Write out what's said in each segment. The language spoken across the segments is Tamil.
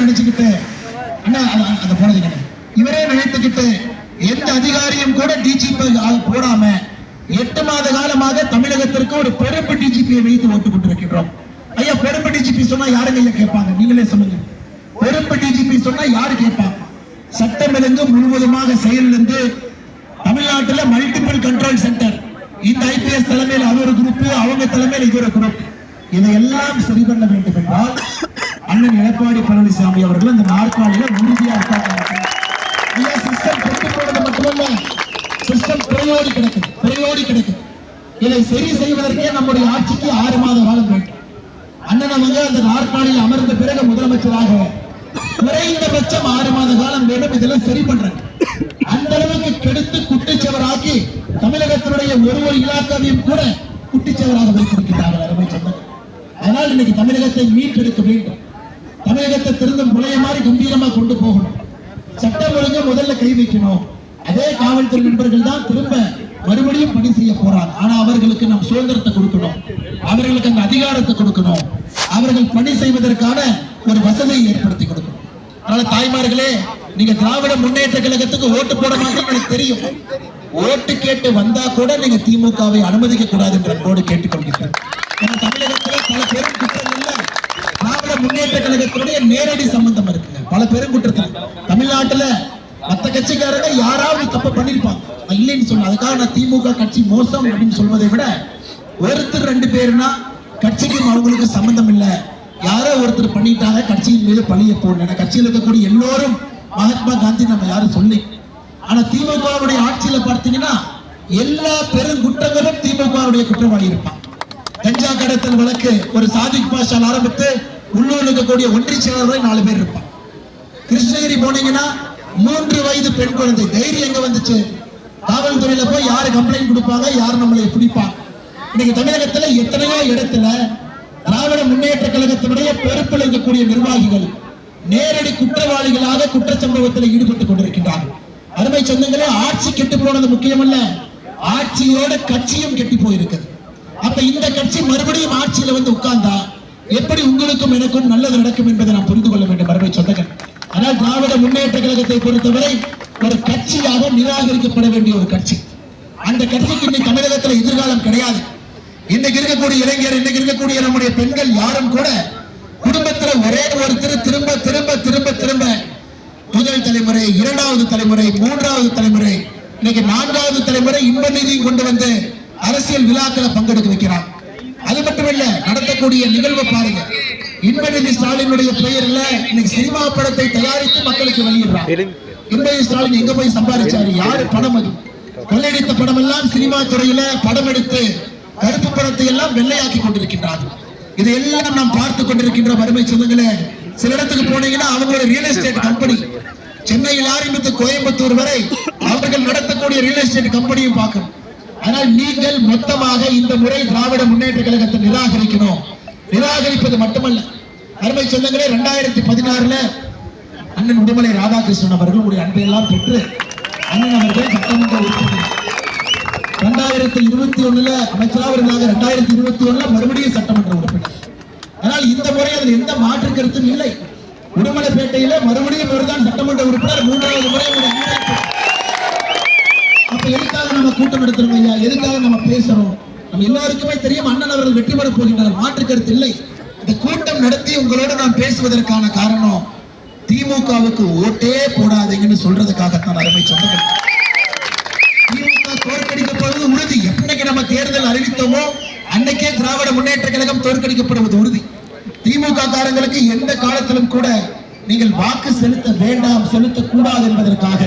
நினைச்சுக்கிட்டு அண்ணா அந்த போனதுங்க இவரே நினைத்துக்கிட்டு எந்த அதிகாரியும் கூட டிஜிபி போடாம 8 மாத காலமாக தமிழகத்திற்கு ஒரு பொறுப்பு டிஜிபியை வைத்து ஓட்டு கொண்டிருக்கின்றோம். ஐயா, பொறுப்பு டிஜிபி சொன்னா யாருங்க ஐயா கேட்பாங்க? நீங்களே சொல்லுங்க. பொறுப்பு டிஜிபி சொன்னா யாரு கேட்பாங்க? சட்டம் ஒழுங்கு முழுவதுமாக செயலிழந்து தமிழ்நாட்டில் மல்டிபிள் கண்ட்ரோல் சென்டர், இந்த ஐபிஎஸ் தலைமையில் அது ஒரு குரூப், அவங்க தலைமையில் இது ஒரு குரூப். இதையெல்லாம் சரி பண்ண வேண்டும் என்றால் அண்ணன் எடப்பாடி பழனிசாமி அவர்கள் அந்த நாற்காலியில உறுதியா இருக்காங்க. சிஸ்டம் கொண்டு போனது மட்டுமல்ல, சிஸ்டம் பிறையோடி கிடக்குது. இதை சரி செய்வதற்கே நம்முடைய ஆட்சிக்கு 6 மாத காலம் வேண்டும். அண்ணன் அவங்க அந்த நாற்காலியில் அமர்ந்த பிறகு முதலமைச்சராக குறைந்தபட்சம் 6 மாத காலம் வேண்டும். இதெல்லாம் சரி பண்றாங்க. அந்த அளவுக்கு கெடுத்து குட்டிச்சவராக்கி தமிழகத்தினுடைய ஒரு இலாக்காவையும் கூட குட்டிச்சவராக வைத்திருக்கிறார்கள் அருமை சொந்தங்கள். அதனால் இன்னைக்கு தமிழகத்தை மீட்டெடுக்க வேண்டும். தமிழகத்தை திருந்தும் முளைய மாதிரி கம்பீரமா கொண்டு போகணும். சட்டம் ஒழுங்கு முதல்ல கை வைக்கணும். அதே காவல்துறை நண்பர்கள் தான் திரும்ப மறுபடியும் பணி செய்ய போறாங்க. ஆனா அவர்களுக்கு நாம் சுதந்திரத்தை கொடுக்கணும், அவர்களுக்கு அந்த அதிகாரத்தை கொடுக்கணும், அவர்கள் பணி செய்வதற்கான ஒரு வசதியை ஏற்படுத்தி கொடுக்கணும். அதனால தாய்மார்களே, நீங்க திராவிட முன்னேற்ற கழகத்துக்கு ஓட்டு போட மாட்டேன்னு எனக்கு தெரியும். ஓட்டு கேட்டு வந்தா கூட நீங்க திமுகவை அனுமதிக்க கூடாது என்ற அன்போடு கேட்டுக்கொள்கிறேன். தமிழகத்தில் பல பெரும் குற்றங்கள்ல திராவிட முன்னேற்ற கழகத்தினுடைய நேரடி சம்பந்தம் இருக்குங்க. பல பெரும் குற்றத்தில் தமிழ்நாட்டுல மற்ற கட்சிக்காரங்க யாராவது தப்பு பண்ணிருப்பாங்க, இல்லைன்னு சொன்ன. அதுக்காக நான் திமுக கட்சி மோசம் அப்படின்னு சொல்வதை விட, ஒருத்தர் 2 பேருனா கட்சிக்கும் அவங்களுக்கு சம்பந்தம் இல்லை, யாரோ ஒருத்தர் பண்ணிட்டாங்க கட்சியின் மீது பழிய போடல. கட்சியில் இருக்கக்கூடிய எல்லோரும் மகாத்மா காந்தி நம்ம யாரும் சொல்லி. ஆனா திமுகவுடைய ஆட்சியில பார்த்தீங்கன்னா எல்லா பெருங்குற்றங்களும் திமுகவுடைய குற்றவாளி இருப்பான். கஞ்சா கடத்தல் வழக்கு ஒரு சாதிக் பாஷா ஆரம்பித்து உள்ளூர் இருக்கக்கூடிய ஒன்றிய செயலாளர் 4 பேர் இருப்பான். கிருஷ்ணகிரி போனீங்கன்னா 3 வயது பெண் குழந்தை. தைரியம் எங்க வந்துச்சு? காவல்துறையில போய் யாரு கம்ப்ளைண்ட் கொடுப்பாங்க, யாரு நம்மளை பிடிப்பாங்க. இன்னைக்கு தமிழகத்துல எத்தனையோ இடத்துல திராவிட முன்னேற்ற கழகத்தினுடைய பொறுப்பில் இருக்கக்கூடிய நிர்வாகிகள் நேரடி குற்றவாளிகளாக குற்றச்சம்பவத்தில் ஈடுபட்டுக் கொண்டிருக்கின்றார்கள். அருமை சொந்தங்களே, ஆட்சி கெட்டு போனது முக்கியமல்ல, ஆட்சியோட கட்சியும் கெட்டி போயிருக்குது. அப்ப இந்த கட்சி மறுபடியும் ஆட்சியில வந்து உட்கார்ந்தா எப்படி உங்களுக்கும் எனக்கும் நல்லது நடக்கும் என்பதை நாம் புரிந்து கொள்ள வேண்டும் அருமை சொந்தங்கள். ஆனால் திராவிட முன்னேற்ற கழகத்தை பொறுத்தவரை ஒரு கட்சியாக நிராகரிக்கப்பட வேண்டிய ஒரு கட்சி. அந்த கட்சிக்கு இன்னைக்கு தமிழகத்தில் எதிர்காலம் கிடையாது. இன்னைக்கு இருக்கக்கூடிய இளைஞர், இன்னைக்கு இருக்கக்கூடிய நம்முடைய பெண்கள் யாரும் கூட குடும்பத்தில் ஒரே ஒருத்தர் திரும்ப திரும்ப திரும்ப திரும்ப முதல் தலைமுறை, 2வது தலைமுறை, 3வது தலைமுறை, இன்னைக்கு 4வது தலைமுறை இன்ப நிதியும் கொண்டு வந்து அரசியல் விழாக்களை பங்கெடுக்க வைக்கிறார். அது மட்டுமல்ல, நடத்தக்கூடிய நிகழ்வு பாருங்க. இன்பநிதி ஸ்டாலினுடைய பெயர்ல இன்னைக்கு சினிமா படத்தை தயாரித்து மக்களுக்கு வெளியிடுறார். இன்பநிதி ஸ்டாலின் எங்க போய் சம்பாதிச்சாரு? யாரு படம்? அது கொள்ளையடித்த படம் எல்லாம் சினிமா துறையில படம் எடுத்து கருப்பு படத்தை எல்லாம் வெள்ளையாக்கி கொண்டிருக்கின்றார். இதையெல்லாம் நாம் பார்த்து கொண்டிருக்கின்ற அருமை சொந்தங்களே, சில இடத்துக்கு போனீங்கன்னா அவங்களோட ரியல் எஸ்டேட் கம்பெனி, சென்னையில் ஆரம்பித்து கோயம்புத்தூர் வரை அவர்கள் நடத்தக்கூடிய ரியல் எஸ்டேட் கம்பெனியும் பார்க்கணும். ஆனால் நீங்கள் மொத்தமாக இந்த முறை திராவிட முன்னேற்ற கழகத்தை நிராகரிக்கணும். நிராகரிப்பது மட்டுமல்ல அருமை சொந்தங்களே, 2016 அண்ணன் உடுமலை ராதாகிருஷ்ணன் அவர்களுடைய அன்பையெல்லாம் பெற்று அண்ணன் அவர்கள் சட்டமன்ற உறுப்பினர், 2021 அமைச்சராக இருந்தாங்க, 2021 மறுபடியும் சட்டமன்ற உறுப்பினர். ஆனால் இந்த முறை அதில் எந்த மாற்று கருத்தும் இல்லை. உடுமலைப்பேட்டையில மறுபடியும் இவர்தான் சட்டமன்ற உறுப்பினர், 3வது முறை. அப்ப எதுக்காக நம்ம கூட்டம் நடத்துறோம் ஐயா? எதுக்காக நம்ம பேசுறோம்? நம்ம எல்லாருக்குமே தெரியும் அண்ணன் அவர்கள் வெற்றி பெற போகின்றார், மாற்று கருத்து இல்லை. இந்த கூட்டம் நடத்தி உங்களோட நான் பேசுவதற்கான காரணம், திமுகவுக்கு ஓட்டே போடாதீங்கன்னு சொல்றதுக்காகத்தான் அருமை சொந்தங்கள். திமுக தோற்கடிக்கப்படுவது உறுதி. எப்படிக்கு நம்ம தேர்தல் அறிவித்தோமோ அன்னைக்கே திராவிட முன்னேற்ற கழகம் தோற்கடிக்கப்படுவது உறுதி. திமுக காரங்களுக்கு எந்த காலத்திலும் கூட நீங்கள் வாக்கு செலுத்த வேண்டாம், செலுத்தக்கூடாது என்பதற்காக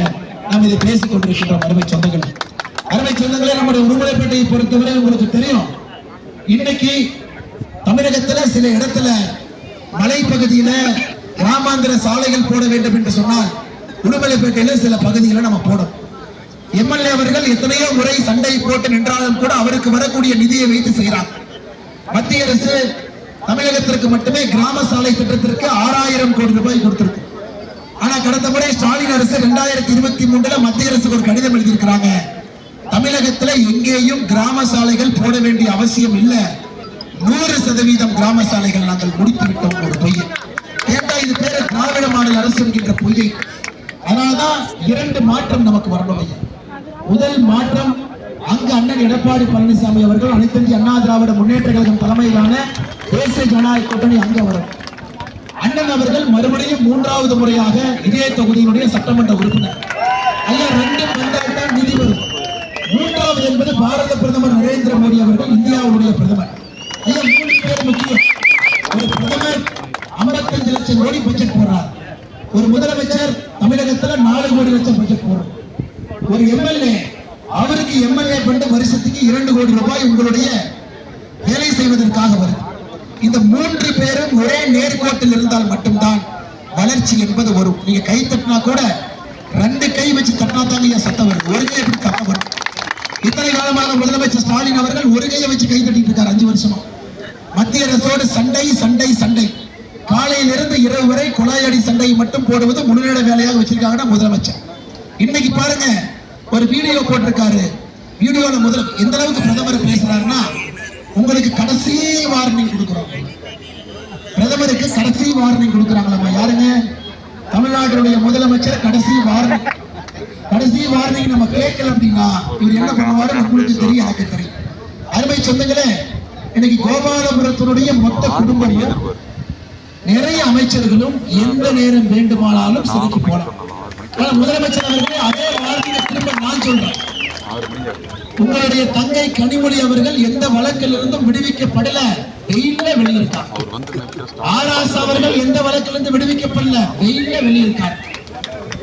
நாம் இதை பேசிக் கொண்டிருக்கின்றோம் அருமை சொந்தங்கள். அருமை சொந்தங்களே, நம்முடைய உடுமலைப்பேட்டையை பொறுத்தவரை உங்களுக்கு தெரியும், இன்னைக்கு தமிழகத்துல சில இடத்துல மலைப்பகுதியில கிராமாந்திர சாலைகள் போட வேண்டும் என்று சொன்னால் உடுமலைப்பேட்டையில சில பகுதிகளை நம்ம போடும். எம்எல்ஏ அவர்கள் எத்தனையோ முறை சண்டை போட்டு நின்றாலும் கூட அவருக்கு வரக்கூடிய நிதியை வைத்து செய்கிறார். மத்திய அரசு தமிழகத்திற்கு மட்டுமே கிராம சாலை திட்டத்திற்கு 6000 கோடி ரூபாய் கொடுத்திருக்கு. ஆனா கடந்த முறை ஸ்டாலின் அரசு 2023 மத்திய அரசுக்கு ஒரு கடிதம் எழுதியிருக்கிறாங்க, தமிழகத்துல எங்கேயும் கிராம சாலைகள் போட வேண்டிய அவசியம் இல்லை, 100% கிராம சாலைகள் நாங்கள் முடித்து விட்டோம். ஒரு பையன் கேட்டா இது பேரு திராவிட என்கின்ற பொய்யை. அதனால்தான் 2 மாற்றம் நமக்கு வரணும் ஐயா. முதல் மாற்றம், அங்கு அண்ணன் எடப்பாடி பழனிசாமி அவர்கள் அனைத்து இந்திய அண்ணா திராவிட முன்னேற்ற கழகம் தலைமையிலான தேசிய ஜனநாயக கூட்டணி அங்க வரும். அண்ணன் அவர்கள் மறுபடியும் 3வது முறையாக இதே தொகுதியினுடைய சட்டமன்ற உறுப்பினர். ஐயா 2 வந்தால்தான் நிதி வரும். 3வது என்பது பாரத பிரதமர் நரேந்திர மோடி அவர்கள், இந்தியாவுடைய பிரதமர். ஐயா 3 பேர் முக்கியம். ஒரு பிரதமர் 55 லட்சம் கோடி பட்ஜெட் போடுறார். ஒரு முதலமைச்சர் தமிழகத்துல 4 கோடி லட்சம் பட்ஜெட் போடுறார். ஒரு எம்எல்ஏ, அவருக்கு எம்எல்ஏ ஃபண்ட் வருஷத்துக்கு 2 கோடி ரூபாய் உங்களுடைய வேலை செய்வதற்காக வருது. இந்த 3 பேரும் ஒரே நேர்கோட்டில் இருந்தால் மட்டும்தான் வளர்ச்சி என்பது வரும். நீங்க கை தட்டினா கூட 2 கை வச்சு தட்டினா தாங்க சத்தம் வருது. ஒரு கை எப்படி தட்ட வரும்? இத்தனை காலமாக முதலமைச்சர் ஸ்டாலின் அவர்கள் ஒரு கையை வச்சு கை தட்டிட்டு இருக்காரு 5 வருஷமா. மத்திய அரசோடு சண்டை சண்டை சண்டை, காலையிலிருந்து இரவு வரை குழாயடி சண்டையை மட்டும் போடுவது முன்னிட வேலையாக வச்சிருக்காங்க முதலமைச்சர். இன்னைக்கு பாருங்க, ஒரு வீடியோ போட்டிருக்காரு. வீடியோல எந்த அளவுக்கு பிரதமர் பேசுறாருன்னா, உங்களுக்கு கடைசி வார்னிங் கொடுக்கிறோம். பிரதமருக்கு கடைசி வார்னிங் கொடுக்கிறாங்களா? யாருங்க? தமிழ்நாட்டுடைய முதலமைச்சர் கடைசி வார்னிங். கடைசி வார்னிங் நம்ம கேட்கல அப்படின்னா இவர் என்ன பண்ணுவாரு உங்களுக்கு தெரியும், எனக்கு தெரியும். அருமை சொந்தங்களே, இன்னைக்கு கோபாலபுரத்தினுடைய மொத்த குடும்பமும் நிறைய அமைச்சர்களும் எந்த நேரம் வேண்டுமானாலும் சிறைக்கு போலாம். முதலமைச்சர் அவர்களே, அதே வார்த்தையை திரும்ப நான் சொல்றேன். உங்களுடைய தங்கை கனிமொழி அவர்கள் எந்த வழக்கில் இருந்தும் விடுவிக்கப்படல, வெயில்ல வெளியிருக்கார். ஆராஸ் அவர்கள் எந்த வழக்கிலிருந்து விடுவிக்கப்படல, வெயில்ல வெளியிருக்கார்.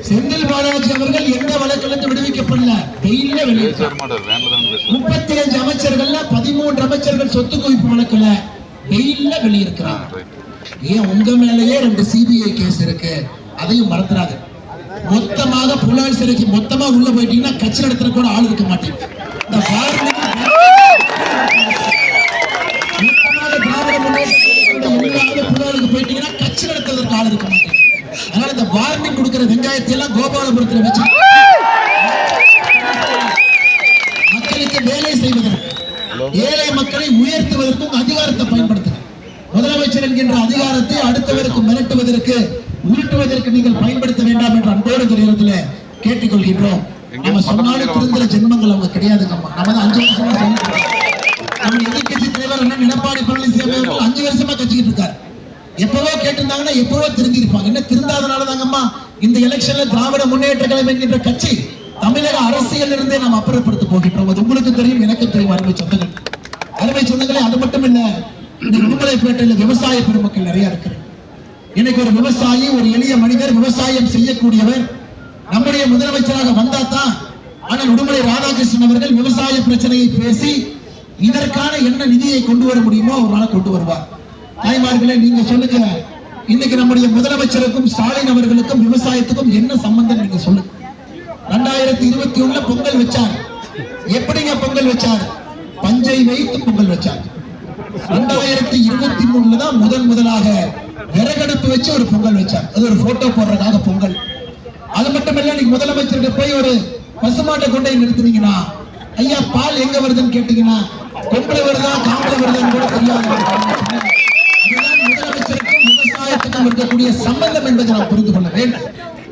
செந்தில் பாலாஜி அவர்கள் எந்த வழக்கிலிருந்து விடுவிக்கப்படல, வெயில்ல வெளியிருக்கார். 35 அமைச்சர்கள்ல 13 அமைச்சர்கள் சொத்து குவிப்பு வழக்குல வெயில்ல வெளியிருக்கிறார். ஏன் உங்க மேலேயே 2 சிபிஐ கேஸ் இருக்கு, அதையும் மறந்துடாது. மொத்தமாக புலால் சிறைக்கு மொத்தமா உள்ள போயிட்டீங்கன்னா கட்சி நடத்துற கூட ஆள் இருக்க மாட்டேங்க. இந்த திராவிட முன்னேற்ற புலாலுக்கு போயிட்டீங்கன்னா கட்சி நடத்துவதற்கு ஆள் இருக்க மாட்டேங்க. அதனால இந்த வார்னிங் கொடுக்கிற வெங்காயத்தை எல்லாம் கோபாலபுரத்தில் வச்சு மக்களுக்கு வேலை செய்வதற்கு, ஏழை மக்களை உயர்த்துவதற்கும் அதிகாரத்தை பயன்படுத்துங்க. முதலமைச்சர் என்கின்ற அதிகாரத்தை அடுத்தவருக்கு மிரட்டுவதற்கு, உருட்டுவதற்கு நீங்கள் பயன்படுத்த வேண்டாம் என்ற அன்போடு இந்த நேரத்தில் கேட்டுக்கொள்கின்றோம். நம்ம சொன்னாலும் திருந்துற ஜென்மங்கள் அவங்க கிடையாதுங்கம்மா. நம்ம தான் 5 வருஷமா சொல்லிட்டு நம்ம எதிர்கட்சி தலைவர் அண்ணன் எடப்பாடி பழனிசாமி அவர்கள் 5 வருஷமா கட்சிக்கிட்டு இருக்காரு. எப்பவோ கேட்டிருந்தாங்கன்னா எப்பவோ திருந்தி இருப்பாங்க. என்ன திருந்தாதனால தாங்கம்மா இந்த எலெக்ஷன்ல திராவிட முன்னேற்ற கழகம் என்கின்ற கட்சி தமிழக அரசியல் இருந்தே நாம் அப்புறப்படுத்த போகின்றோம். அது உங்களுக்கு தெரியும், எனக்கு தெரியும். அருமை சொந்தங்கள், அருமை சொந்தங்களே, அது மட்டும் இல்ல, இந்த விடுமலைப்பேட்டையில் விவசாய பெருமக்கள் நிறைய இருக்கிறது. இன்னைக்கு ஒரு விவசாயி, ஒரு எளிய மனிதர், விவசாயம் செய்யக்கூடியவர் நம்முடைய முதலமைச்சராக வந்தாதான் ஆனால் உடுமலை ராதாகிருஷ்ணன் அவர்கள் விவசாய பிரச்சனையை பேசி இதற்கான என்ன நிதியை கொண்டு வர முடியுமோ ஒரு நாள் கொண்டு வருவார். தாய்மார்களே, நீங்க சொல்லுங்க, இன்னைக்கு நம்முடைய முதலமைச்சருக்கும் ஸ்டாலின் அவர்களுக்கும் விவசாயத்துக்கும் என்ன சம்பந்தம்? நீங்க சொல்லுங்க. 2021 பொங்கல் வச்சார். எப்படிங்க பொங்கல் வச்சார்? பஞ்சை வைத்து பொங்கல் வச்சார். 2023 தான் முதலாக விறகடுப்பு வச்சு ஒரு பொங்கல் வச்சார். அது ஒரு போட்டோ போடுறதுக்காக பொங்கல். அது மட்டும் இல்ல, நீங்க முதலமைச்சர்கிட்ட போய் ஒரு பசுமாட்டை கொண்டை நிறுத்தினீங்கன்னா, ஐயா பால் எங்க வருதுன்னு கேட்டீங்கன்னா, கொம்பளை வருதா காம்பளை வருதான்னு கூட தெரியாது. முதலமைச்சருக்கும் விவசாயத்துக்கும் இருக்கக்கூடிய சம்பந்தம் என்பதை நாம் புரிந்து கொள்ள வேண்டும்.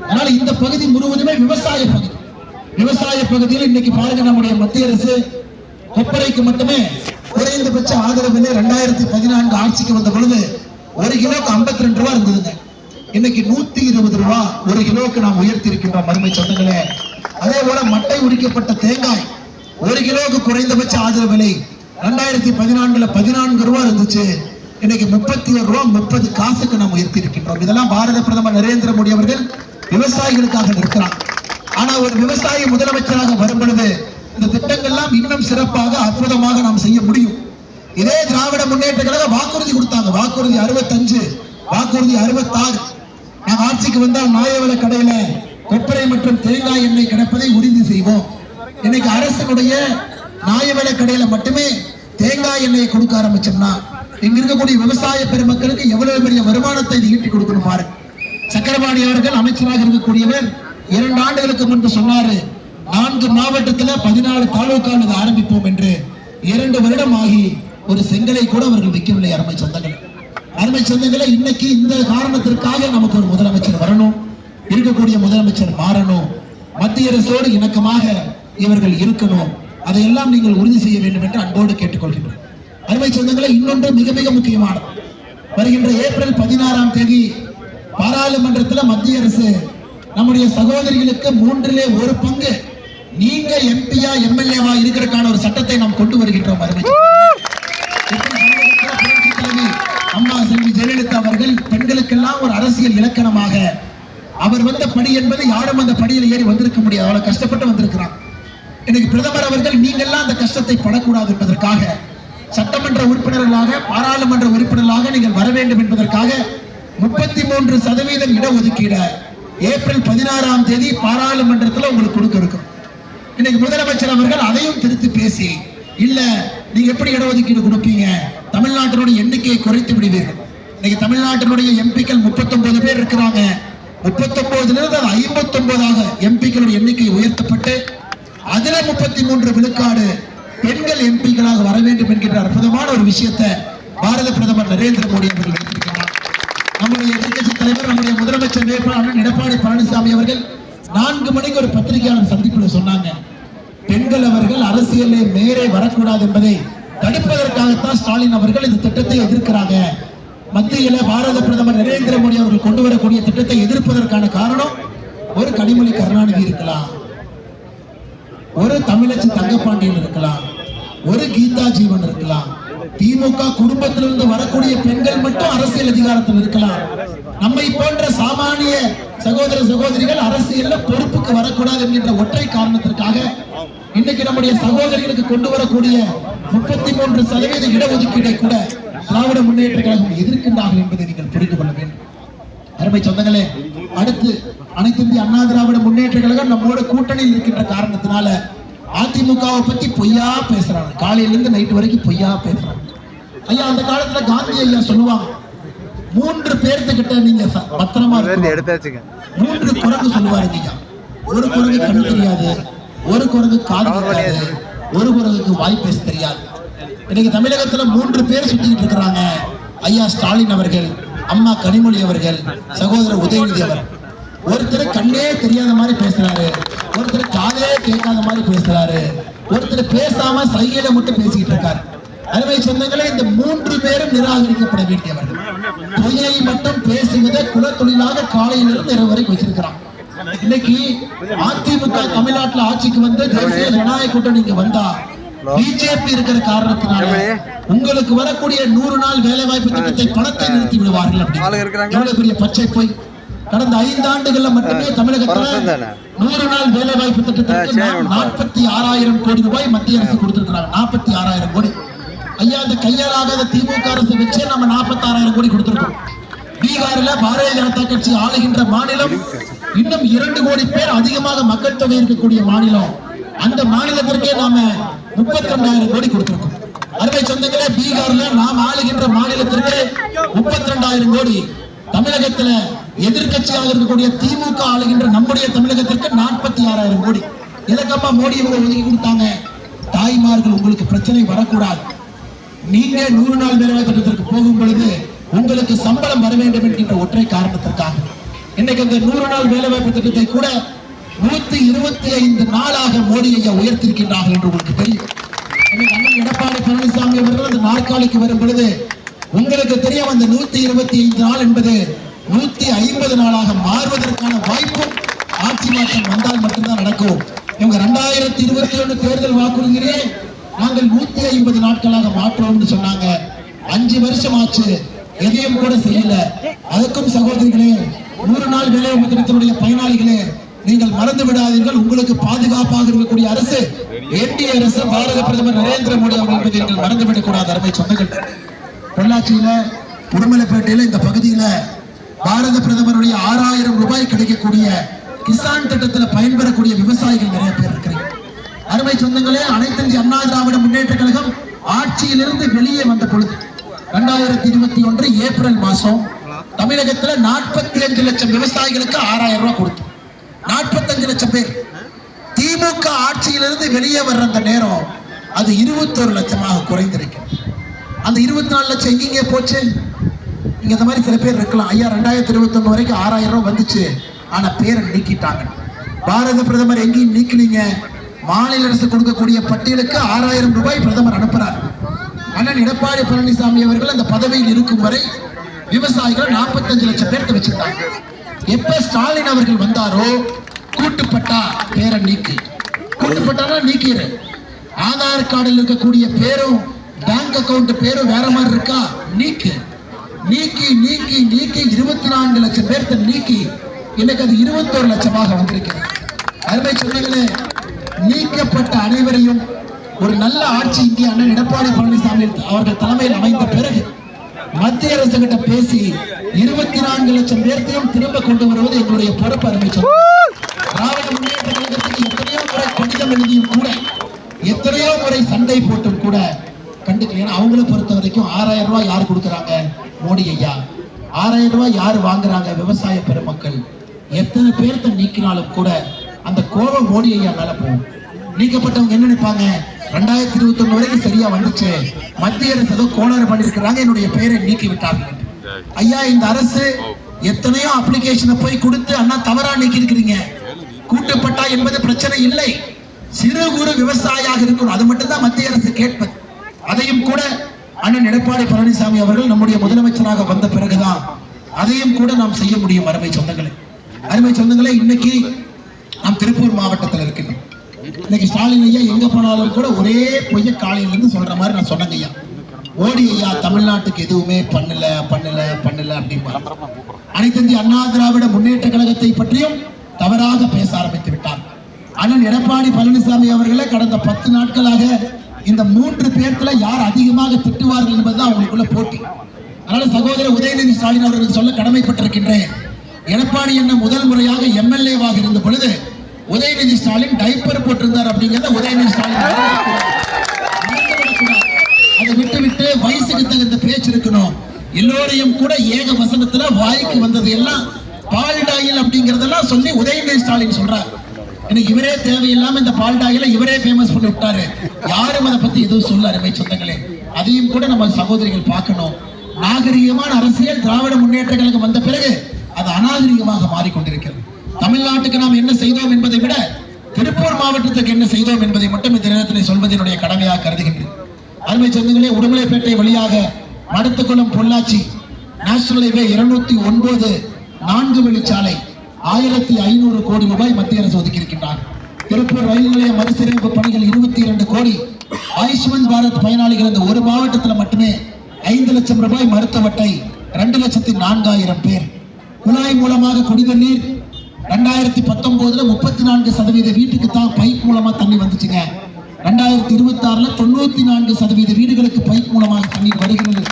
அதனால இந்த பகுதி முழுவதுமே விவசாய பகுதி. விவசாய பகுதியில் இன்னைக்கு பாருங்க, நம்முடைய மத்திய அரசு கொப்பரைக்கு மட்டுமே குறைந்தபட்ச ஆதரவு விலை 2014 ஆட்சிக்கு வந்த பொழுது 1 கிலோக்கு 52 ரூபாய் இருந்ததுங்க. இன்னைக்கு 120 ரூபாய் 1 கிலோக்கு நாம் உயர்த்தி இருக்கின்றோம். அருமை சொந்தங்களே, அதே போல மட்டை உரிக்கப்பட்ட தேங்காய் 1 கிலோக்கு குறைந்தபட்ச ஆதரவு விலை 2014 14 ரூபாய் இருந்துச்சு. இன்னைக்கு 31 ரூபாய் 30 காசுக்கு நாம் உயர்த்தி இருக்கின்றோம். இதெல்லாம் பாரத பிரதமர் நரேந்திர மோடி அவர்கள் விவசாயிகளுக்காக நிற்கிறார். ஆனா ஒரு விவசாயி முதலமைச்சராக வரும் பொழுது இந்த திட்டங்கள்லாம் இன்னும் சிறப்பாக அற்புதமாக நாம் செய்ய முடியும். இதே திராவிட முன்னேற்ற கழகம் வாக்குறுதி கொடுத்தாங்க. வாக்குறுதி 65, வாக்குறுதி 66. நாங்க ஆட்சிக்கு வந்தால் நியாயவில கடையில கொப்பரை மற்றும் தேங்காய் எண்ணெய் கிடைப்பதை உறுதி செய்வோம். இன்னைக்கு அரசனுடைய நியாயவில கடையில மட்டுமே தேங்காய் எண்ணெயை கொடுக்க ஆரம்பிச்சோம்னா இங்க இருக்கக்கூடிய விவசாய பெருமக்களுக்கு எவ்வளவு பெரிய வருமானத்தை ஈட்டி கொடுக்கணும் பாருங்க. சக்கரபாணி அவர்கள் அமைச்சராக இருக்கக்கூடியவர் 2 ஆண்டுகளுக்கு முன்பு சொன்னாரு, 4 மாவட்டத்துல 14 தாலுகாவில் ஆரம்பிப்போம் என்று. 2 வருடம் ஆகி ஒரு செங்கலை கூட அவர்கள் வைக்கவில்லை. அருமை சொந்தங்களே, இன்னைக்கு இந்த காரணத்திற்காக நமக்கு ஒரு முதலமைச்சர் வரணும். இருக்கக்கூடிய முதலமைச்சர் மாறணும், மத்திய அரசோடு இணக்கமாக இவர்கள் இருக்கணும், அதையெல்லாம் நீங்கள் உறுதி செய்ய வேண்டும் என்று அன்போடு கேட்டுக்கொள்கின்றோம். அருமை சொந்தங்களே, இன்னொன்று மிக மிக முக்கியமானது. வருகின்ற ஏப்ரல் 16ஆம் தேதி பாராளுமன்றத்தில் மத்திய அரசு நம்முடைய சகோதரிகளுக்கு 1/3 பங்கு நீங்க எம்பியா எம்எல்ஏவா இருக்கிறதுக்கான ஒரு சட்டத்தை நாம் கொண்டு வருகின்றோம். அருமை அம்மா செல்வி ஜெயலலிதா அவர்கள் பெண்களுக்கெல்லாம் ஒரு அரசியல் இலக்கணமாக அவர் வந்த படி என்பது யாரும் அந்த படியில் ஏறி வந்திருக்க முடியாது, அவ்வளவு கஷ்டப்பட்டு வந்திருக்கிறார். இன்னைக்கு பிரதமர் அவர்கள் நீங்கெல்லாம் அந்த கஷ்டத்தை படக்கூடாது என்பதற்காக சட்டமன்ற உறுப்பினர்களாக பாராளுமன்ற உறுப்பினர்களாக நீங்கள் வர வேண்டும் என்பதற்காக 33% இடஒதுக்கீடு ஏப்ரல் 16ஆம் தேதி பாராளுமன்றத்தில் உங்களுக்கு கொடுக்க இருக்கும். இன்னைக்கு முதலமைச்சர் அவர்கள் அதையும் திருத்தி பேசி, இல்ல நீங்க எப்படி இடஒதுக்கீடு கொடுப்பீங்க, தமிழ்நாட்டினுடைய எண்ணிக்கையை குறைத்து விடுவீர்கள். இன்னைக்கு தமிழ்நாட்டினுடைய எம்பிக்கள் 39 பேர் இருக்கிறாங்க. 39 59 எம்பிக்களுடைய எண்ணிக்கை உயர்த்தப்பட்டு அதுல 33 விழுக்காடு பெண்கள் எம்பிக்களாக வர வேண்டும் என்கின்ற அற்புதமான ஒரு விஷயத்தை பாரத பிரதமர் நரேந்திர மோடி அவர்கள் வைத்திருக்கிறார். நம்முடைய எதிர்க்கட்சி தலைவர் நம்முடைய முதலமைச்சர் வேட்பாளர் எடப்பாடி பழனிசாமி அவர்கள் 4 மணிக்கு ஒரு பத்திரிகையாளர் சந்திப்பில் சொன்னாங்க, பெண்கள் அவர்கள் அரசியலில் மேலே வரக்கூடாது என்பதை தடுப்பதற்காகத்தான் ஸ்டாலின் அவர்கள் இந்த திட்டத்தை எதிர்க்கிறாங்க. மத்தியில பாரத பிரதமர் நரேந்திர மோடி அவர்கள் கொண்டு வரக்கூடிய திட்டத்தை எதிர்ப்பதற்கான காரணம் ஒரு கனிமொழி கருணாநிதி இருக்கலாம், ஒரு தமிழச்சி தங்கப்பாண்டியன் இருக்கலாம், ஒரு கீதா ஜீவன் இருக்கலாம். திமுக குடும்பத்திலிருந்து வரக்கூடிய பெண்கள் மட்டும் அரசியல் அதிகாரத்தில் இருக்கலாம். நம்மை போன்ற சாமானிய சகோதர சகோதரிகள் அரசியல்ல பொறுப்புக்கு வரக்கூடாது என்கின்ற ஒற்றை காரணத்திற்காக இன்னைக்கு நம்முடைய சகோதரிகளுக்கு கொண்டு வரக்கூடிய 33% இடஒதுக்கீடை கூட திராவிட முன்னேற்ற கழகம் எதிர்க்கின்றார்கள் என்பதை நீங்கள் புரிந்து கொள்ள வேண்டும். அருமை சொந்தங்களே, அடுத்து அனைத்து இந்திய அண்ணா திராவிட முன்னேற்ற கழகம் நம்மோட கூட்டணியில் இருக்கின்ற காரணத்தினால அதிமுகவை பத்தி பொய்யா பேசுறாங்க, காலையிலிருந்து நைட்டு வரைக்கும் பொய்யா பேசுறாங்க. ஐயா, அந்த காலத்துல காந்தி ஐயா சொல்லுவாங்க, 3 பேர்த்துக்கிட்ட நீங்க பத்திரமா இருக்கு. 3 குரங்கு சொல்லுவாருங்க ஐயா. ஒரு குரங்கு கண்ணு தெரியாது, ஒரு குரங்கு காது தெரியாது, ஒரு குரங்குக்கு வாய் பேச தெரியாது. இன்னைக்கு தமிழகத்துல 3 பேர் சுத்திக்கிட்டு இருக்கிறாங்க. ஐயா ஸ்டாலின் அவர்கள், அம்மா கனிமொழி அவர்கள், சகோதரர் உதயநிதி அவர். ஒருத்தர் கண்ணே தெரியாத மாதிரி பேசுறாரு, ஒருத்தர் காதே கேட்காத மாதிரி பேசுறாரு, ஒருத்தர் பேசாம சைகையில மட்டும் பேசிக்கிட்டு இருக்காரு. அருமை சொந்தங்களே, இந்த 3 பேரும் நிராகரிக்கப்பட வேண்டியவர்கள். பொய்யை மட்டும் பேசுவதை குலத்தொழிலாக காலையிலிருந்து இரவு வரைக்கும் வச்சிருக்கிறான். இன்னைக்கு அதிமுக தமிழ்நாட்டில் ஆட்சிக்கு வந்து தேசிய ஜனநாயக கூட்டணிக்கு வந்தா பிஜேபி இருக்கிற காரணத்தினால உங்களுக்கு வரக்கூடிய 100 நாள் வேலை வாய்ப்பு திட்டத்தை பணத்தை நிறுத்தி விடுவார்கள். எவ்வளவு பெரிய பச்சை போய் கடந்த 5 ஆண்டுகள்ல மட்டுமே தமிழகத்தில் 100 நாள் வேலை வாய்ப்பு திட்டத்திற்கு 46,000 கோடி ரூபாய் மத்திய அரசு கொடுத்திருக்கிறாங்க. 46,000 கோடி. ஐயா, அந்த கையாலாகாத திமுக அரசு வச்சு நம்ம 46,000 கோடி கொடுத்திருக்கோம். பீகார்ல பாரதிய ஜனதா கட்சி ஆளுகின்ற மாநிலம், இன்னும் 2 கோடி பேர் அதிகமாக மக்கள் தொகை இருக்கக்கூடிய மாநிலம். அந்த மாநிலத்திற்கே நாம 32,000 கோடி கொடுத்திருக்கோம். அருமை சொந்தங்களே, பீகார்ல நாம் ஆளுகின்ற மாநிலத்திற்கு 32,000 கோடி. தமிழகத்துல எதிர்கட்சியாக இருக்கக்கூடிய திமுக ஆளுகின்ற நம்முடைய தமிழகத்திற்கு 46,000 கோடி. எதற்கம்மா மோடி இவங்க ஒதுக்கி கொடுத்தாங்க? தாய்மார்கள் உங்களுக்கு பிரச்சனை வரக்கூடாது, நீங்க 100 நாள் வேலை திட்டத்திற்கு போகும் பொழுது உங்களுக்கு சம்பளம் வர வேண்டும் என்கின்ற ஒற்றை காரணத்திற்காக இன்னைக்கு அந்த 100 நாள் வேலை வாய்ப்பு திட்டத்தை கூட 125 நாளாக மோடி ஐயா உயர்த்திருக்கின்றார்கள் என்று உங்களுக்கு தெரியும். அண்ணன் எடப்பாடி பழனிசாமி அவர்கள் அந்த நாற்காலிக்கு வரும் பொழுது உங்களுக்கு தெரியும், அந்த 125 நாள் என்பது 150 நாளாக மாறுவதற்கான வாய்ப்பும் ஆட்சி மாற்றம் வந்தால் மட்டும்தான் நடக்கும். இவங்க 2021 தேர்தல் வாக்குறுதியிலே நாங்கள் 150 நாட்களாக மாற்றோம்னு சொன்னாங்க. 5 வருஷம் ஆச்சு, எதையும் கூட செய்யல. அதுக்கும் சகோதரிகளே, 100 நாள் வேலை திட்டத்தினுடைய பயனாளிகளே, நீங்கள் மறந்து விடாதீர்கள், உங்களுக்கு பாதுகாப்பாக இருக்கக்கூடிய அரசு என்டிஏ அரசு, பாரத பிரதமர் நரேந்திர மோடி அவர்கள் என்பதை நீங்கள் மறந்துவிடக் கூடாது. அருமை சொந்தங்கள், பொள்ளாச்சியில உடுமலைப்பேட்டையில இந்த பகுதியில பாரத பிரதமருடைய 6,000 ரூபாய் கிடைக்கக்கூடிய கிசான் திட்டத்தில் பயன்பெறக்கூடிய விவசாயிகள் நிறைய பேர் இருக்கிறீங்க. அருமை சொந்தங்களே, அனைத்து இந்திய அண்ணா திராவிட முன்னேற்ற கழகம் ஆட்சியிலிருந்து வெளியே வந்த பொழுது 2021 ஏப்ரல் மாசம் தமிழகத்தில் 45 லட்சம் விவசாயிகளுக்கு 6,000 ரூபாய் கொடுத்தோம். 45 லட்சம் பேர். திமுக ஆட்சியிலிருந்து வெளியே வர்ற அந்த நேரம் அது 21 லட்சமாக குறைந்திருக்கிறது. அந்த 24 லட்சம் எங்கெங்கே போச்சு? இங்க இந்த மாதிரி சில பேர் இருக்கலாம், ஐயா 2021 வரைக்கும் 6,000 ரூபாய் வந்துச்சு, ஆனா பேரை நீக்கிட்டாங்க. பாரத பிரதமர் எங்கேயும் நீக்கினீங்க. மாநில அரசு கொடுக்கக்கூடிய பட்டியலுக்கு 6000 ரூபாய் பிரதமர் அனுப்புறார். அண்ணன் எடப்பாடி பழனிசாமி அவர்கள் அந்த பதவியில் இருக்கும் வரை விவசாயிகள் 45 லட்சம் பேருக்கு வச்சிருந்தாங்க. எப்ப ஸ்டாலின் அவர்கள் வந்தாரோ கூட்டுப்பட்டா பேரை நீக்கி, கூட்டுப்பட்டா நீக்கிற ஆதார் கார்டில் இருக்கக்கூடிய பேரும் பேங்க் அக்கவுண்ட் பேரும் வேற மாதிரி இருக்கா, நீக்கி நீக்கி நீக்கி நீக்கி 24 லட்சம் பேர்த்த நீக்கி இன்னைக்கு அது 21 லட்சமாக வந்திருக்கிறது. அருமை சொந்தங்களே, நீக்கப்பட்ட அனைவரையும் ஒரு நல்ல ஆட்சி இங்கே அண்ணன் எடப்பாடி பழனிசாமி அவர்கள் தலைமையில் அமைந்த பிறகு மத்திய அரசு கிட்ட பேசி 24 லட்சம் பேர்த்தையும் திரும்ப கொண்டு வருவது எங்களுடைய பொறுப்பு. அருமை சொந்தங்களே, திராவிட முன்னேற்ற கழகத்துக்கு எத்தனையோ முறை கடிதம் எழுதியும் கூட, எத்தனையோ முறை சண்டை போட்டும் கூட கண்டுக்கல. அவங்களை பொறுத்த வரைக்கும் 6000 ரூபாய் யார் கொடுக்குறாங்க? மோடி ஐயா. 6000 ரூபாய் யார் வாங்குறாங்க? விவசாய பெருமக்கள். எத்தனை பேர்த்த நீக்கினாலும் கூட அந்த கோபம் மோடி ஐயா மேல போகும். நீக்கப்பட்டவங்க என்ன நினைப்பாங்க? 2021 வரைக்கும் சரியா வந்துச்சு, மத்திய அரசு ஏதோ கோளாறு பண்ணிருக்கிறாங்க, என்னுடைய பெயரை நீக்கி விட்டார்கள். ஐயா, இந்த அரசு எத்தனையோ அப்ளிகேஷனை போய் கொடுத்து அண்ணா தவறா நீக்கி இருக்கிறீங்க. கூட்டுப்பட்டா என்பது பிரச்சனை இல்லை, சிறு குறு விவசாயியாக இருக்கணும், அது மட்டும்தான் மத்திய அரசு கேட்பது. அதையும் கூட அண்ணன் எடப்பாடி பழனிசாமி அவர்கள் நம்முடைய முதலமைச்சராக வந்த பிறகுதான் அதையும் கூட நாம் செய்ய முடியும். அருமை சொந்தங்களே, இன்னைக்கு நாம் திருப்பூர் மாவட்டத்தில் இருக்கின்றோம். இன்னைக்கு ஸ்டாலின் ஐயா எங்க போனாலும் கூட ஒரே பொய்ய காலையில இருந்து சொல்ற மாதிரி நான் சொன்னேங்க ஐயா. மோடி ஐயா தமிழ்நாட்டுக்கு எதுவுமே பண்ணல அப்படிமா. அனைத்து இந்திய அண்ணா திராவிட முன்னேற்ற கழகத்தை பற்றியும் தவறாக பேச ஆரம்பித்து விட்டார். அண்ணன் எடப்பாடி பழனிசாமி அவர்களை கடந்த 10 நாட்களாக இந்த 3 பேர்த்துல யார் அதிகமாக திட்டுவார்கள் என்பதுதான் அவங்களுக்குள்ள போட்டி. அதனால சகோதரர் உதயநிதி ஸ்டாலின் அவர்கள் சொல்ல கடமைப்பட்டிருக்கின்றேன். எடப்பாடி என்ன முதல் முறையாக எம்எல்ஏவாக இருந்த பொழுது உதயநிதி ஸ்டாலின் டைப்பர் போட்டிருந்தார் அப்படிங்கிறத உதயநிதி ஸ்டாலின் அதை விட்டு வயசுக்கு தகுந்த பேச்சு இருக்கணும். எல்லோரையும் கூட ஏக வசனத்துல வாய்க்கு வந்தது எல்லாம் பால்டாயில் அப்படிங்கறதெல்லாம் சொல்லி உதயநிதி ஸ்டாலின் சொல்றார். எனக்கு இவரே தேவையில்லாம இந்த பால்டாயில இவரே ஃபேமஸ் பண்ணி விட்டாரு. யாரும் அதை பத்தி எதுவும் சொல்ல. அருமை சொந்தங்களே, அதையும் கூட நம்ம சகோதரிகள் பார்க்கணும். நாகரிகமான அரசியல் திராவிட முன்னேற்ற கழகம் வந்த பிறகு அது அநாகரிகமாக மாறிக்கொண்டிருக்கிறது. தமிழ்நாட்டுக்கு நாம் என்ன செய்தோம் என்பதை விட திருப்பூர் மாவட்டத்துக்கு என்ன செய்தோம் என்பதை மட்டும் இந்த நேரத்தில் சொல்வது என்னுடைய கடமையாக கருதுகின்றேன். அருமை சொந்தங்களே, உடுமலைப்பேட்டை வழியாக மடத்துக்குளம் பொள்ளாச்சி நேஷனல் ஹைவே 209 4 வழிச்சாலை 1500 கோடி ரூபாய் மத்திய அரசு ஒதுக்கியிருக்கின்றார். திருப்பூர் ரயில் நிலைய மறுசீரமைப்பு பணிகள் 22 கோடி. ஆயுஷ்மான் பாரத் பயனாளிகள் இந்த ஒரு மாவட்டத்தில் மட்டுமே 5 லட்சம் ரூபாய் மருத்துவ அட்டை 2,04,000 பேர். குழாய் மூலமாக குடித நீர் 2019 34% வீட்டுக்கு தான் பைப் மூலமா தண்ணி வந்துச்சுங்க. 2026 94% வீடுகளுக்கு பைப் மூலமாக தண்ணீர் வருகிறது.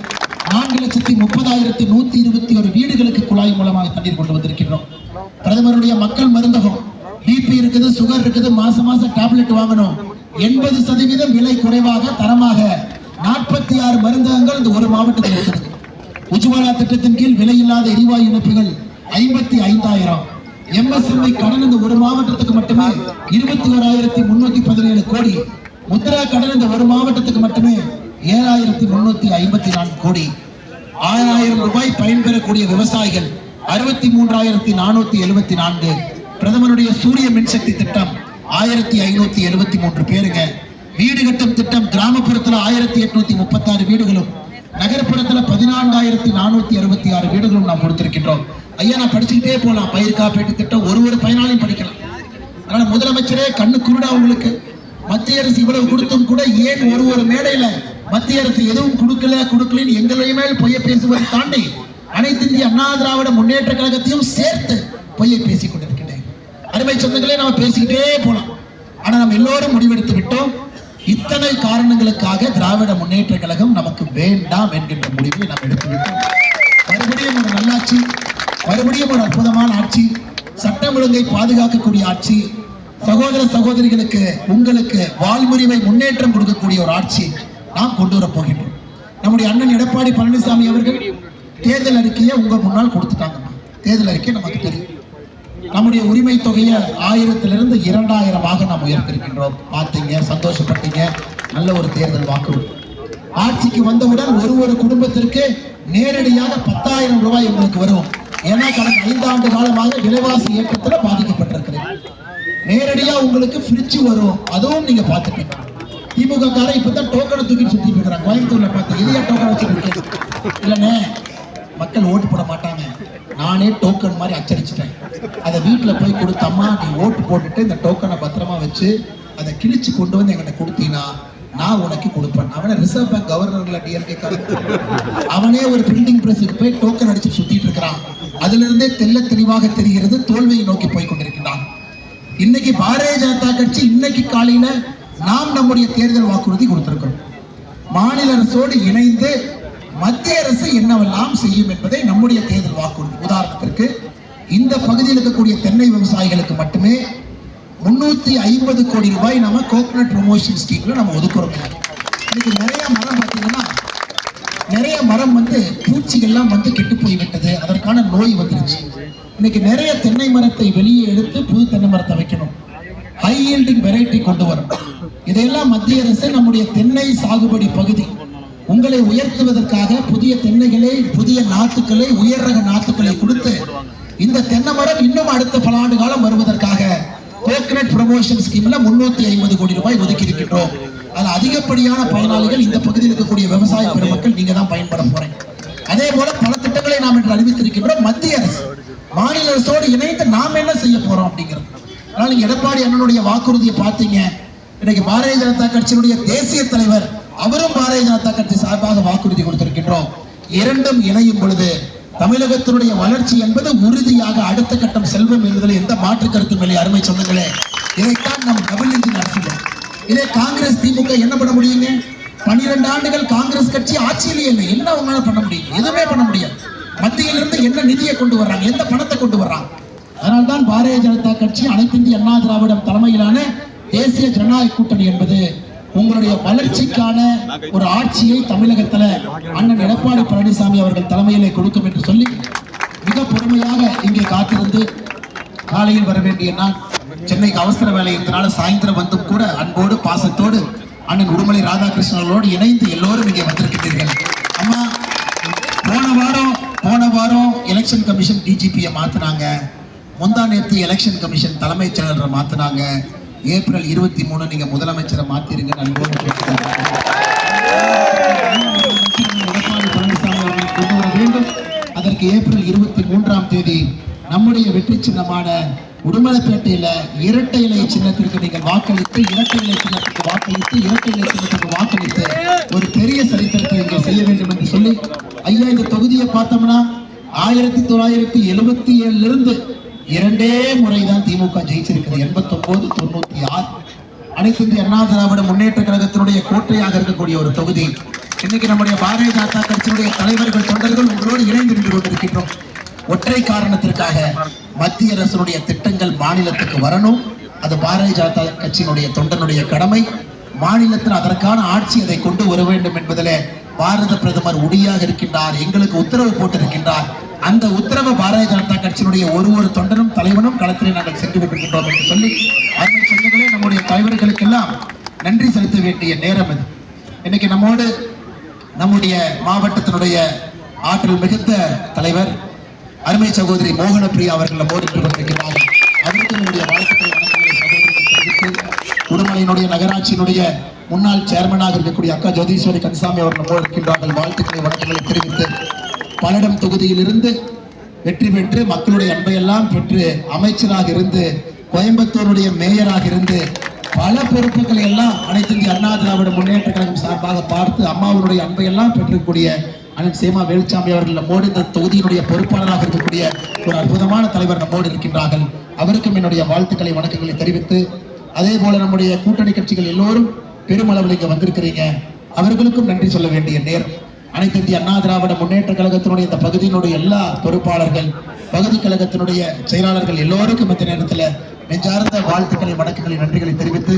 4,30,121 வீடுகளுக்கு குழாய் மூலமாக தண்ணீர் கொண்டு வந்திருக்கிறோம். பிரதமருடைய மக்கள் மருந்தகம், பிபி இருக்குது, சுகர் இருக்குது, மாசம் டேப்லெட் வாங்கணும். 80% விலை குறைவாக தரமாக 46 மருந்தகங்கள் இந்த ஒரு மாவட்டத்தில் இருக்கிறது. உஜ்வாலா திட்டத்தின் கீழ் விலையில்லாத எரிவாயு இணைப்புகள் 55,000. எம்எஸ்எம்இ கடன் இந்த ஒரு மாவட்டத்துக்கு மட்டுமே 21,317 கோடி. முத்ரா கடன் இந்த ஒரு மாவட்டத்துக்கு மட்டுமே 7,354 கோடி. 6,000 ரூபாய் பயன்பெறக்கூடிய விவசாயிகள் 63,474. பிரதமருடைய சூரிய மின்சக்தி திட்டம் 1,573 பேருங்க. வீடு கட்டும் திட்டம் கிராமப்புறத்துல 1,836 வீடுகளும், நகர்ப்புறத்துல 14,466 வீடுகளும் நாம் கொடுத்திருக்கின்றோம். ஐயா, நான் படிச்சுக்கிட்டே போலாம். பயிர் காப்பீட்டு திட்டம் ஒரு பயனாளியும் படிக்கலாம். அதனால முதலமைச்சரே கண்ணு குருடா உங்களுக்கு. மத்திய அரசு இவ்வளவு கொடுத்தும் கூட ஏன் ஒரு மேடையில மத்திய அரசு எதுவும் கொடுக்கலன்னு எங்களையும் மேல் பொய்ய பேசுவதை தாண்டி அனைத்து இந்திய அண்ணா திராவிட முன்னேற்ற கழகத்தையும் சேர்த்து பொய்யை பேசிக் கொண்டிருக்கிறேன். அருமை சொந்தங்களே, நம்ம பேசிக்கிட்டே போலாம். ஆனா நம்ம எல்லோரும் முடிவெடுத்து விட்டோம். இத்தனை காரணங்களுக்காக திராவிட முன்னேற்ற கழகம் நமக்கு வேண்டாம் என்கின்ற முடிவை நாம் எடுத்துவிட்டோம். மறுபடியும் ஒரு நல்லாட்சி, மறுபடியும் ஒரு அற்புதமான ஆட்சி, சட்டம் ஒழுங்கை பாதுகாக்கக்கூடிய ஆட்சி, சகோதர சகோதரிகளுக்கு உங்களுக்கு வாழ்முறைமை முன்னேற்றம் கொடுக்கக்கூடிய ஒரு ஆட்சி நாம் கொண்டு வர போகின்றோம். நம்முடைய அண்ணன் எடப்பாடி பழனிசாமி அவர்கள் தேர்தல் அறிக்கையை உங்க முன்னால் கொடுத்துட்டாங்க. தேர்தல் அறிக்கை நமக்கு தெரியும். நம்முடைய உரிமை தொகையை 1000 2,000 நாம் உயர்த்திருக்கின்றோம். பார்த்தீங்க, சந்தோஷப்பட்டீங்க. நல்ல ஒரு தேர்தல் வாக்குறுதி. ஆட்சிக்கு வந்தவுடன் ஒரு குடும்பத்திற்கு நேரடியாக 10,000 ரூபாய் உங்களுக்கு வரும். ஏன்னா கடந்த 5 ஆண்டு காலமாக விலைவாசி ஏற்றத்தில் பாதிக்கப்பட்டிருக்கிறேன். நேரடியா உங்களுக்கு ஃப்ரிட்ஜ் வரும், அதுவும் நீங்க பார்த்துப்பீங்க. திமுக காரை இப்பதான் டோக்கனை தூக்கி சுத்திட்டு இருக்கிறாங்க. கோயம்புத்தூர்ல பார்த்து எதையா டோக்கன் வச்சுட்டு இல்லைண்ணே, மக்கள் ஓட்டு போட மாட்டாங்க, நானே டோக்கன் மாதிரி அச்சடிச்சிட்டேன், அதை வீட்டில் போய் கொடுத்தம்மா நீ ஓட்டு போட்டுட்டு இந்த டோக்கனை பத்திரமா வச்சு அதை கிழிச்சு கொண்டு வந்து எங்கிட்ட கொடுத்தீங்கன்னா நான் உனக்கு கொடுப்பேன். அவனை ரிசர்வ் பேங்க் கவர்னர்ல டிஎம்கே அவனே ஒரு பிரிண்டிங் பிரஸுக்கு போய் டோக்கன் அடிச்சு சுத்திட்டு இருக்கிறான். அதுல இருந்தே தெளிவாக தெரிகிறது தோல்வியை நோக்கி போய் கொண்டிருக்கிறான். இன்னைக்கு பாரதிய ஜனதா கட்சி இன்னைக்கு காலையில நாம் நம்முடைய தேர்தல் வாக்குறுதி கொடுத்திருக்கிறோம். மாநில அரசோடு இணைந்து மத்திய அரசு என்னவெல்லாம் செய்யும் என்பதை நம்முடைய தேர்தல் வாக்குறுதி. உதாரணத்திற்கு இந்த பகுதியில் இருக்கக்கூடிய தென்னை விவசாயிகளுக்கு மட்டுமே 350 கோடி ரூபாய் நம்ம கோகனட் ப்ரொமோஷன் ஸ்கீம்ல நம்ம ஒதுக்குறோம். இன்னைக்கு நிறைய மரம் பார்த்தீங்கன்னா நிறைய மரம் பூச்சிகள்லாம் கெட்டு போய்விட்டது, அதற்கான நோய் வந்துருச்சு. இன்னைக்கு நிறைய தென்னை மரத்தை வெளியே எடுத்து புது தென்னை மரத்தை வைக்கணும், ஹை ஈல்டிங் வெரைட்டி கொண்டு வரும். இதையெல்லாம் மத்திய அரசு நம்முடைய தென்னை சாகுபடி பகுதி உங்களை உயர்த்துவதற்காக புதிய தென்னைகளை, புதிய நாத்துக்களை, உயர் ரக நாத்துக்களை கொடுத்து இந்த தென்னை மரம் இன்னும் அடுத்த பல ஆண்டு காலம் வருவதற்காக கோகனட் ப்ரொமோஷன் ஸ்கீம்ல 350 கோடி ரூபாய் ஒதுக்கி இருக்கின்றோம். அதில் அதிகப்படியான பயனாளிகள் இந்த பகுதியில் இருக்கக்கூடிய விவசாய பெருமக்கள் நீங்க தான் பயன்பட போறீங்க. அதே போல பல திட்டங்களை நாம் இன்று அறிவித்திருக்கின்றோம். மத்திய அரசு மாநில அரசோடு இணைந்து நாம் என்ன செய்ய போறோம் அப்படிங்கிறது. அதனால நீங்க எடப்பாடி அண்ணனுடைய வாக்குறுதியை பார்த்தீங்க. இன்னைக்கு பாரதிய ஜனதா கட்சியினுடைய தேசிய தலைவர் அவரும் பாரதிய ஜனதா கட்சி சார்பாக வாக்குறுதி கொடுத்திருக்கின்றோம். இரண்டும் இணையும் பொழுது தமிழகத்தினுடைய வளர்ச்சி என்பது உறுதியாக அடுத்த கட்டம் செல்வம் என்பதில் எந்த மாற்று கருத்தும் இல்லை. அருமை சொந்தங்களே, இதைத்தான் நம் டபுள் இன்ஜின் அரசியல். இதே காங்கிரஸ் திமுக என்ன பண்ண முடியுங்க? 12 ஆண்டுகள் காங்கிரஸ் கட்சி ஆட்சியிலே இல்லை. என்ன அவங்களால பண்ண முடியும்? எதுவுமே பண்ண முடியாது. மத்தியிலிருந்து என்ன நிதியை கொண்டு வர்றாங்க, எந்த பணத்தை கொண்டு வர்றாங்க? அதனால்தான் பாரதிய ஜனதா கட்சி அனைத்து இந்திய அண்ணா திராவிடம் தலைமையிலான தேசிய ஜனநாயக கூட்டணி என்பது உங்களுடைய வளர்ச்சிக்கான ஒரு ஆட்சியை தமிழகத்தில் அண்ணன் எடப்பாடி பழனிசாமி அவர்கள் தலைமையிலே கொடுக்கும் என்று சொல்லி மிக பொறுமையாக இங்கே காத்திருந்து காலையில் வர வேண்டிய நான் சென்னைக்கு அவசர வேலை இருந்தனால சாயந்தரம் வந்தும் கூட அன்போடு பாசத்தோடு அண்ணன் உடுமலை ராதாகிருஷ்ணனோடு இணைந்து எல்லோரும் இங்கே வந்திருக்கிறீர்கள். அம்மா, போன வாரம் எலெக்ஷன் கமிஷன் டிஜிபியை மாத்தினாங்க, முந்தா நேற்று எலெக்ஷன் கமிஷன் தலைமைச் செயலரை மாத்தினாங்க, ஏப்ரல் 23 நீங்க முதலமைச்சரை மாத்திருங்க. எடப்பாடி பழனிசாமி அவர்கள் கொண்டு வர வேண்டும். அதற்கு ஏப்ரல் 23ஆம் தேதி நம்முடைய வெற்றி சின்னமான உடுமலைப்பேட்டையில இரட்டை இலை சின்னத்திற்கு நீங்கள் வாக்களித்து, இரட்டை இலை சின்னத்துக்கு வாக்களித்து, இரட்டை இலை சின்னத்துக்கு வாக்களித்து ஒரு பெரிய சரித்திரத்தை இங்கே செய்ய வேண்டும் என்று சொல்லி, ஐயா இந்த தொகுதியை பார்த்தோம்னா 1977 இருந்து 2 முறைதான் திமுக ஜெயிச்சிருக்கிறது. 89, 96. அனைத்து இந்திய அண்ணா திராவிட முன்னேற்ற கழகத்தினுடைய கோட்டையாக இருக்கக்கூடிய ஒரு தொகுதி. இன்னைக்கு நம்முடைய பாரதிய ஜனதா கட்சியினுடைய தலைவர்கள், தொண்டர்கள் உங்களோடு இணைந்து நின்று கொண்டிருக்கின்றோம். ஒற்றை காரணத்திற்காக மத்திய அரசினுடைய திட்டங்கள் மாநிலத்துக்கு வரணும். அது பாரதிய ஜனதா கட்சியினுடைய தொண்டனுடைய கடமை. மாநிலத்தில் அதற்கான ஆட்சி அதை கொண்டு வர வேண்டும் என்பதில் பாரத பிரதமர் உறுதியாக இருக்கின்றார். எங்களுக்கு உத்தரவு போட்டிருக்கின்றார். அந்த உத்தரவு பாரதிய ஜனதா கட்சியினுடைய ஒரு தொண்டனும் தலைவனும் களத்திலே நாங்கள் சென்று கொண்டிருக்கின்றோம் என்று சொல்லி அருமை சொந்தங்களே, நம்முடைய தலைவர்களுக்கெல்லாம் நன்றி செலுத்த வேண்டிய நேரம் இது. இன்னைக்கு நம்மோடு நம்முடைய மாவட்டத்தினுடைய ஆற்றல் மிகுந்த தலைவர் அருமை சகோதரி மோகனப்பிரியா அவர்கள் நம்மோடு கொண்டிருக்கிறார்கள். அதற்கு நம்முடைய வாழ்த்துக்களை வணக்கங்களை சகோதரிகள் தெரிவித்து, உடுமலையினுடைய நகராட்சியினுடைய முன்னாள் சேர்மனாக இருக்கக்கூடிய அக்கா ஜோதீஸ்வரி கன்சாமி அவர்கள் நம்மோடு இருக்கின்றார்கள். வாழ்த்துக்களை வணக்கங்களை தெரிவித்து, பல்லடம் தொகுதியிலிருந்து வெற்றி பெற்று மக்களுடைய அன்பையெல்லாம் பெற்று அமைச்சராக இருந்து கோயம்புத்தூருடைய மேயராக இருந்து பல பொறுப்புகளை எல்லாம் அனைத்து இந்திய அண்ணா திராவிட முன்னேற்ற கழகம் சார்பாக பார்த்து அம்மாவுடைய அன்பையெல்லாம் பெற்றக்கூடிய அண்ணன் சேமா வேலுச்சாமி அவர்கள் நம்மோடு இந்த தொகுதியினுடைய பொறுப்பாளராக இருக்கக்கூடிய ஒரு அற்புதமான தலைவர் நம்மோடு இருக்கின்றார்கள். அவருக்கும் என்னுடைய வாழ்த்துக்களை வணக்கங்களை தெரிவித்து, அதே போல நம்முடைய கூட்டணி கட்சிகள் எல்லோரும் பெருமளவில் இங்க வந்திருக்கிறீங்க, அவர்களுக்கும் நன்றி சொல்ல வேண்டிய நேரம். அனைத்து இந்திய அண்ணா திராவிட முன்னேற்ற கழகத்தினுடைய இந்த பகுதியினுடைய எல்லா பொறுப்பாளர்கள், பகுதி கழகத்தினுடைய செயலாளர்கள் எல்லோருக்கும் இந்த நேரத்தில் நெஞ்சார்ந்த வாழ்த்துக்களை வணக்கங்களை நன்றிகளை தெரிவித்து,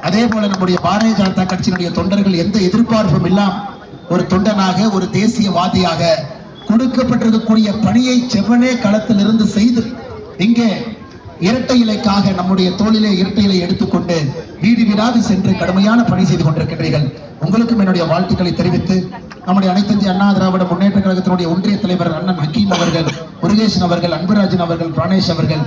அதே போல நம்முடைய பாரதிய ஜனதா கட்சியினுடைய தொண்டர்கள் எந்த எதிர்பார்ப்பும் இல்லாம ஒரு தொண்டனாக, ஒரு தேசியவாதியாக கொடுக்கப்பட்டிருக்கக்கூடிய பணியை செவ்வனே களத்தில் இருந்து செய்து இங்கே இரட்டை இலைக்காக நம்முடைய தோளிலே இரட்டை இலை எடுத்துக்கொண்டு வீடு வீடாக சென்று கடுமையான பணி செய்து கொண்டிருக்கின்றீர்கள். உங்களுக்கும் என்னுடைய வாழ்த்துக்களை தெரிவித்து, நம்முடைய அனைத்து இந்திய அண்ணா திராவிட முன்னேற்ற கழகத்தினுடைய ஒன்றிய தலைவர் அண்ணன் ஹக்கீம் அவர்கள், முருகேசன் அவர்கள், அன்புராஜன் அவர்கள், பிராணேஷ் அவர்கள்,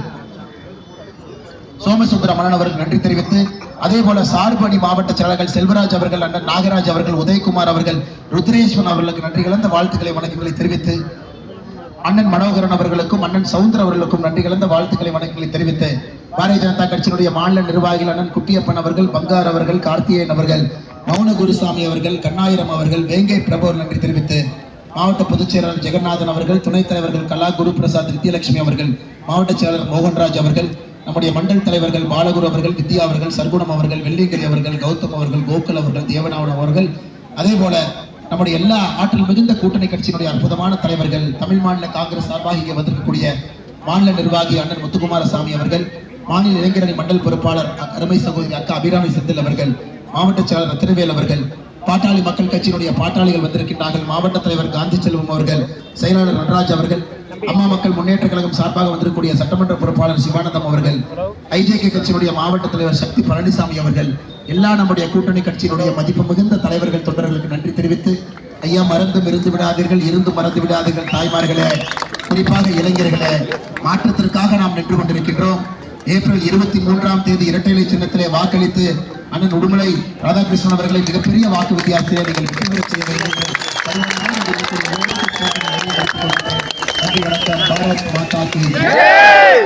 சோமசுந்தரமணன் அவர்கள் நன்றி தெரிவித்து, அதே போல சார்பணி மாவட்ட செயலாளர்கள் செல்வராஜ் அவர்கள், அண்ணன் நாகராஜ் அவர்கள், உதயகுமார் அவர்கள், ருத்ரேஸ்வரன் அவர்களுக்கு நன்றி கலந்த வாழ்த்துக்களை வணக்கங்களை தெரிவித்து, அண்ணன் மனோகரன் அவர்களுக்கும் அண்ணன் சவுந்தர் அவர்களுக்கும் நன்றி கலந்த வாழ்த்துக்களை வணக்கங்களை தெரிவித்து, பாரதிய ஜனதா கட்சியினுடைய மாநில நிர்வாகிகள் அண்ணன் குட்டியப்பன் அவர்கள், பங்கார் அவர்கள், கார்த்திகேயன் அவர்கள், மௌன குருசாமி அவர்கள், கண்ணாயிரம் அவர்கள், வேங்கை பிரபு நன்றி தெரிவித்து, மாவட்ட பொதுச் செயலாளர் ஜெகநாதன் அவர்கள், துணைத் தலைவர்கள் கலா குரு பிரசாத், வித்யலட்சுமி அவர்கள், மாவட்ட செயலாளர் மோகன்ராஜ் அவர்கள், நம்முடைய மண்டல் தலைவர்கள் பாலகுரு அவர்கள், வித்யா அவர்கள், சர்க்குணம் அவர்கள், வெள்ளிங்கிரி அவர்கள், கௌதம் அவர்கள், கோகுல் அவர்கள், தேவநாதன் அவர்கள், அதே போல நம்முடைய எல்லா ஆற்றல் மிகுந்த கூட்டணி கட்சியினுடைய அற்புதமான தலைவர்கள், தமிழ் மாநில காங்கிரஸ் சார்பாக இங்கே வந்திருக்கக்கூடிய மாநில நிர்வாகி அண்ணன் முத்துக்குமாரசாமி அவர்கள், மாநில இளைஞரணி மண்டல் பொறுப்பாளர் அருமை சகோதரி அக்கா அபிராமி செந்தில் அவர்கள், மாவட்ட செயலாளர் ரத்தினவேல் அவர்கள், பாட்டாளி மக்கள் கட்சியினுடைய பாட்டாளிகள் வந்திருக்கின்றார்கள், மாவட்ட தலைவர் காந்தி செல்வம் அவர்கள், செயலாளர் நடராஜ் அவர்கள், அம்மா மக்கள் முன்னேற்ற கழகம் சார்பாக வந்திருக்கக்கூடிய சட்டமன்ற பொறுப்பாளர் சிவானந்தம் அவர்கள், ஐஜேகே கட்சியினுடைய மாவட்ட தலைவர் சக்தி பழனிசாமி அவர்கள், எல்லா நம்முடைய கூட்டணி கட்சியினுடைய மதிப்பு மிகுந்த தலைவர்கள் தொண்டர்களுக்கு நன்றி தெரிவித்து, ஐயா மறந்தும் இருந்து விடாதீர்கள், இருந்து மறந்து விடாதீர்கள் தாய்மார்களே, குறிப்பாக இளைஞர்களே, மாற்றத்திற்காக நாம் நின்று கொண்டிருக்கின்றோம். ஏப்ரல் 23ஆம் தேதி இரட்டை இலை சின்னத்திலே வாக்களித்து அண்ணன் உடுமலை ராதாகிருஷ்ணன் அவர்களை மிகப்பெரிய வாக்கு வித்தியாசத்திலே நீங்கள் வெற்றி பெற செய்ய வேண்டும். நன்றி, வணக்கம். பாரத் மாதா கி ஜெய்.